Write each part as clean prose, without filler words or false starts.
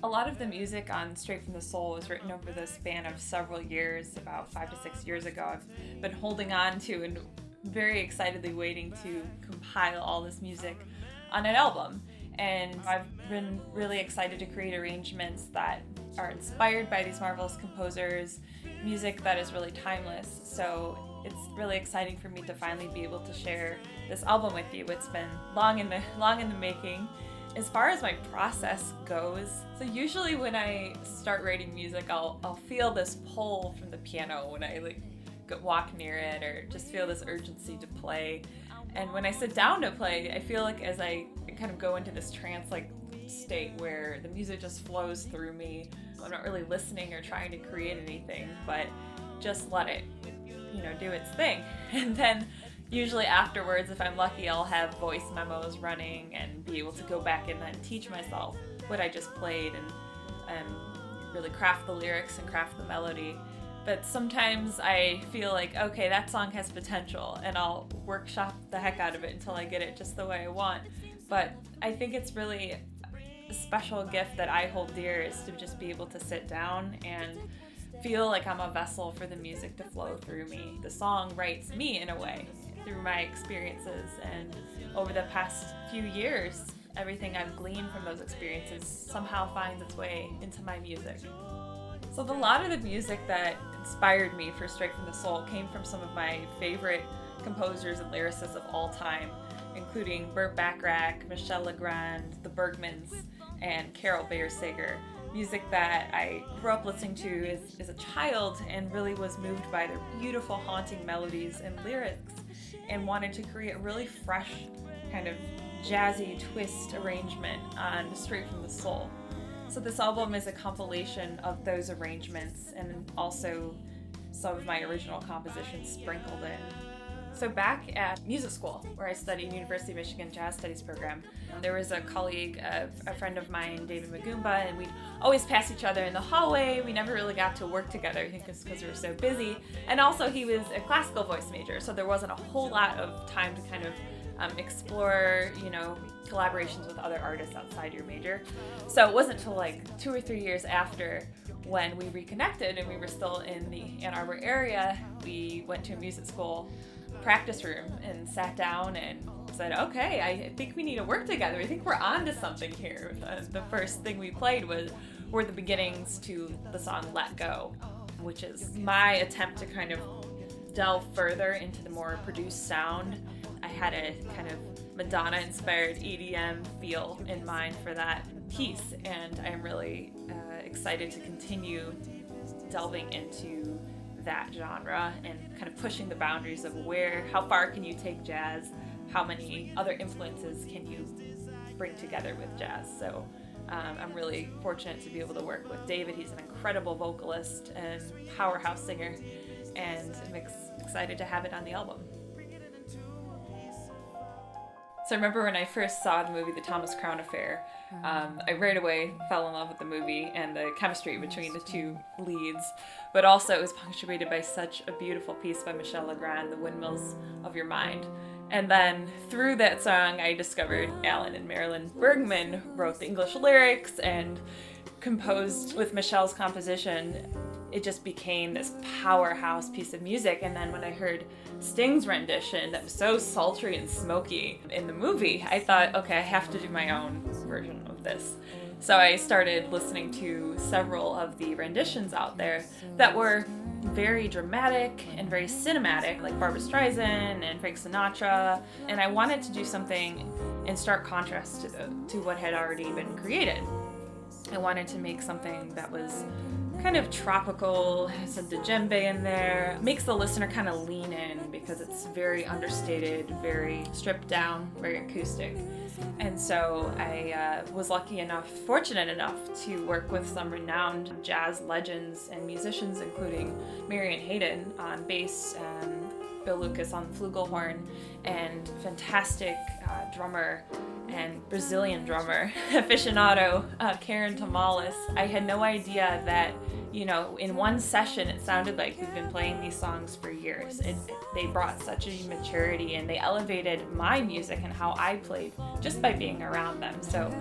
lot of the music on Straight from the Soul was written over the span of several years. About 5 to 6 years ago, I've been holding on to and very excitedly waiting to compile all this music on an album. And I've been really excited to create arrangements that are inspired by these marvelous composers, music that is really timeless. So it's really exciting for me to finally be able to share this album with you. It's been long in the making. As far as my process goes, so usually when I start writing music, I'll feel this pull from the piano when I walk near it, or just feel this urgency to play. And when I sit down to play, I feel like as I kind of go into this trance-like state where the music just flows through me. I'm not really listening or trying to create anything, but just let it, do its thing. And then usually afterwards, if I'm lucky, I'll have voice memos running and be able to go back and then teach myself what I just played and really craft the lyrics and craft the melody. But sometimes I feel like, okay, that song has potential, and I'll workshop the heck out of it until I get it just the way I want. But I think it's really a special gift that I hold dear, is to just be able to sit down and feel like I'm a vessel for the music to flow through me. The song writes me in a way through my experiences, and over the past few years, everything I've gleaned from those experiences somehow finds its way into my music. So a lot of the music that inspired me for Straight from the Soul came from some of my favorite composers and lyricists of all time, including Burt Bacharach, Michel Legrand, the Bergmans, and Carol Bayer-Sager. Music that I grew up listening to as a child and really was moved by their beautiful, haunting melodies and lyrics, and wanted to create a really fresh kind of jazzy twist arrangement on Straight from the Soul. So this album is a compilation of those arrangements and also some of my original compositions sprinkled in. So back at music school, where I studied University of Michigan Jazz Studies program, there was a colleague, a friend of mine, David Magumba, and we'd always pass each other in the hallway. We never really got to work together, I think it's because we were so busy. And also he was a classical voice major, so there wasn't a whole lot of time to kind of explore, collaborations with other artists outside your major. So it wasn't until 2 or 3 years after, when we reconnected and we were still in the Ann Arbor area, we went to a music school practice room and sat down and said, okay, I think we need to work together. I think we're on to something here. The first thing we played were the beginnings to the song Let Go, which is my attempt to kind of delve further into the more produced sound. I had a kind of Madonna-inspired EDM feel in mind for that piece, and I'm really excited to continue delving into that genre and kind of pushing the boundaries of how far can you take jazz, how many other influences can you bring together with jazz. So I'm really fortunate to be able to work with David. He's an incredible vocalist and powerhouse singer, and I'm excited to have it on the album. So I remember when I first saw the movie The Thomas Crown Affair, I right away fell in love with the movie and the chemistry between the two leads, but also it was punctuated by such a beautiful piece by Michel Legrand, The Windmills of Your Mind. And then through that song, I discovered Alan and Marilyn Bergman wrote the English lyrics and composed with Michel's composition. It just became this powerhouse piece of music. And then when I heard Sting's rendition that was so sultry and smoky in the movie, I thought, okay, I have to do my own version of this. So I started listening to several of the renditions out there that were very dramatic and very cinematic, like Barbra Streisand and Frank Sinatra. And I wanted to do something in stark contrast to what had already been created. I wanted to make something that was kind of tropical, has some djembe in there, makes the listener kind of lean in because it's very understated, very stripped down, very acoustic. And so I was fortunate enough to work with some renowned jazz legends and musicians, including Marion Hayden on bass, Bill Lucas on the flugelhorn, and fantastic drummer and Brazilian drummer aficionado Karen Tamales. I had no idea that you know, in one session, it sounded like we've been playing these songs for years. They brought such a maturity, and they elevated my music and how I played just by being around them. So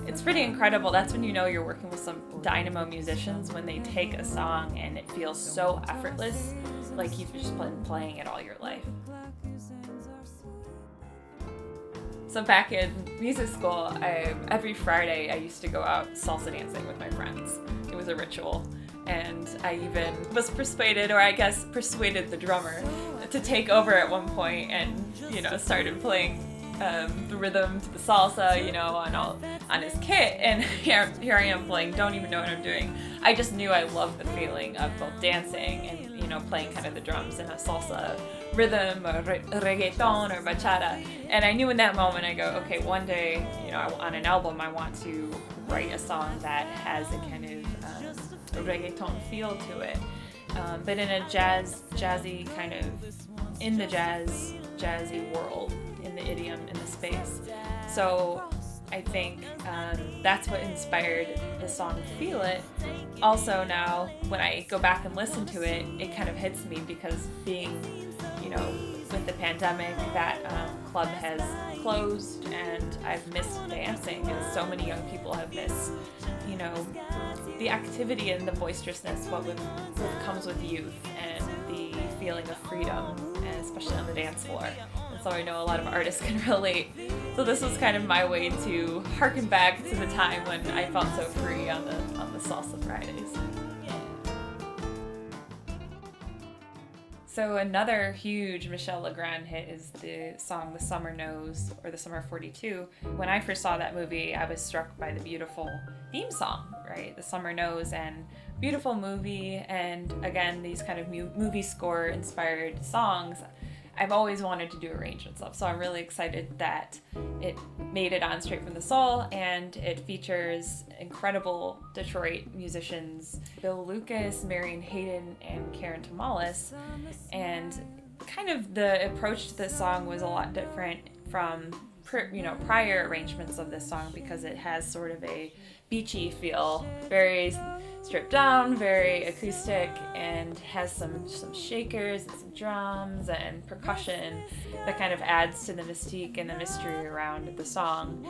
it's pretty incredible. That's when you know you're working with some dynamo musicians, when they take a song and it feels so effortless, like you've just been playing it all your life. So back in music school, every Friday I used to go out salsa dancing with my friends. It was a ritual. And I even was persuaded, or I guess persuaded the drummer to take over at one point and, you know, started playing the rhythm to the salsa, you know, on his kit. And here I am playing, don't even know what I'm doing. I just knew I loved the feeling of both dancing and, you know, playing kind of the drums in a salsa rhythm, or reggaeton, or bachata. And I knew in that moment, I go, okay, one day, you know, on an album, I want to write a song that has a kind of a reggaeton feel to it, but in a jazzy kind of, in the jazzy world, in the idiom, in the space. So I think that's what inspired the song Feel It. Also now, when I go back and listen to it, it kind of hits me because being, you know, with the pandemic, that club has closed, and I've missed dancing, and so many young people have missed, you know, the activity and the boisterousness, what comes with youth, and the feeling of freedom, and especially on the dance floor. And so I know a lot of artists can relate. So this was kind of my way to harken back to the time when I felt so free on the Salsa Fridays. So another huge Michel Legrand hit is the song The Summer Knows, or The Summer of 42. When I first saw that movie, I was struck by the beautiful theme song, right? The Summer Knows, and beautiful movie, and again, these kind of movie score inspired songs. I've always wanted to do arrangements of, so I'm really excited that it made it on Straight from the Soul, and it features incredible Detroit musicians, Bill Lucas, Marion Hayden, and Karen Tomales, and kind of the approach to this song was a lot different from prior arrangements of this song, because it has sort of a beachy feel, very stripped down, very acoustic, and has some shakers and some drums and percussion that kind of adds to the mystique and the mystery around the song.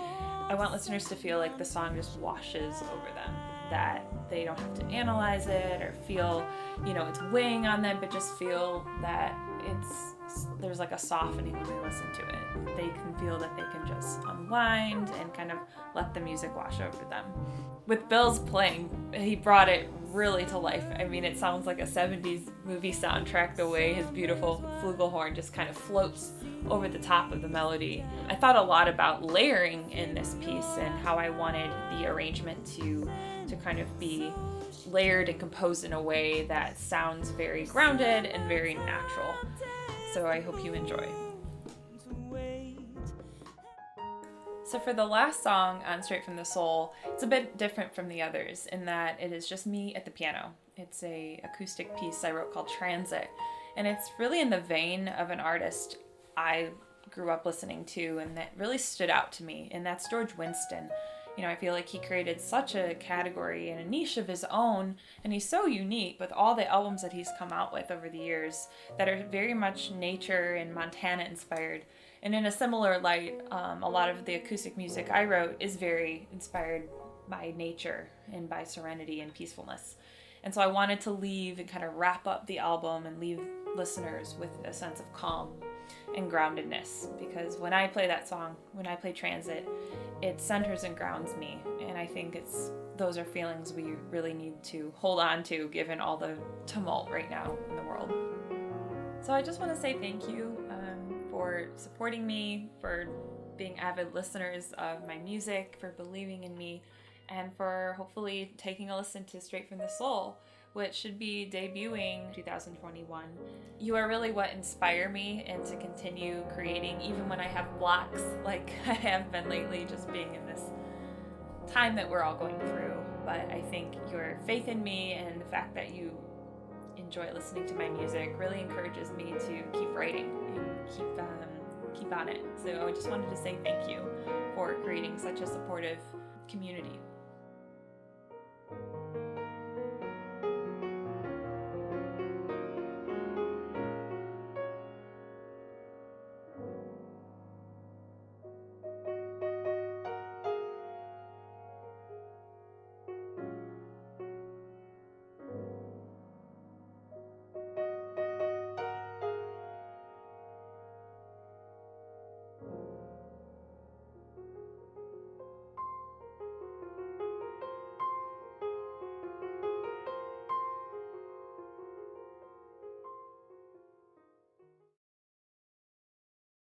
I want listeners to feel like the song just washes over them, that they don't have to analyze it or feel, you know, it's weighing on them, but just feel that there's like a softening when they listen to it. They can feel that they can just unwind and kind of let the music wash over them. With Bill's playing, he brought it really to life. I mean, it sounds like a 70s movie soundtrack, the way his beautiful flugelhorn just kind of floats over the top of the melody. I thought a lot about layering in this piece and how I wanted the arrangement to kind of be layered and composed in a way that sounds very grounded and very natural. So I hope you enjoy. So for the last song on Straight from the Soul, it's a bit different from the others in that it is just me at the piano. It's a acoustic piece I wrote called Transit, and it's really in the vein of an artist I grew up listening to and that really stood out to me, and that's George Winston. You know, I feel like he created such a category and a niche of his own, and he's so unique with all the albums that he's come out with over the years that are very much nature and Montana inspired. And in a similar light, a lot of the acoustic music I wrote is very inspired by nature and by serenity and peacefulness. And so I wanted to leave and kind of wrap up the album and leave listeners with a sense of calm and groundedness, because when I play that song, when I play Transit, it centers and grounds me, and I think those are feelings we really need to hold on to given all the tumult right now in the world. So I just want to say thank you for supporting me, for being avid listeners of my music, for believing in me, and for hopefully taking a listen to Straight from the Soul, which should be debuting 2021. You are really what inspire me and to continue creating even when I have blocks like I have been lately, just being in this time that we're all going through. But I think your faith in me and the fact that you enjoy listening to my music really encourages me to keep writing and keep on it. So I just wanted to say thank you for creating such a supportive community.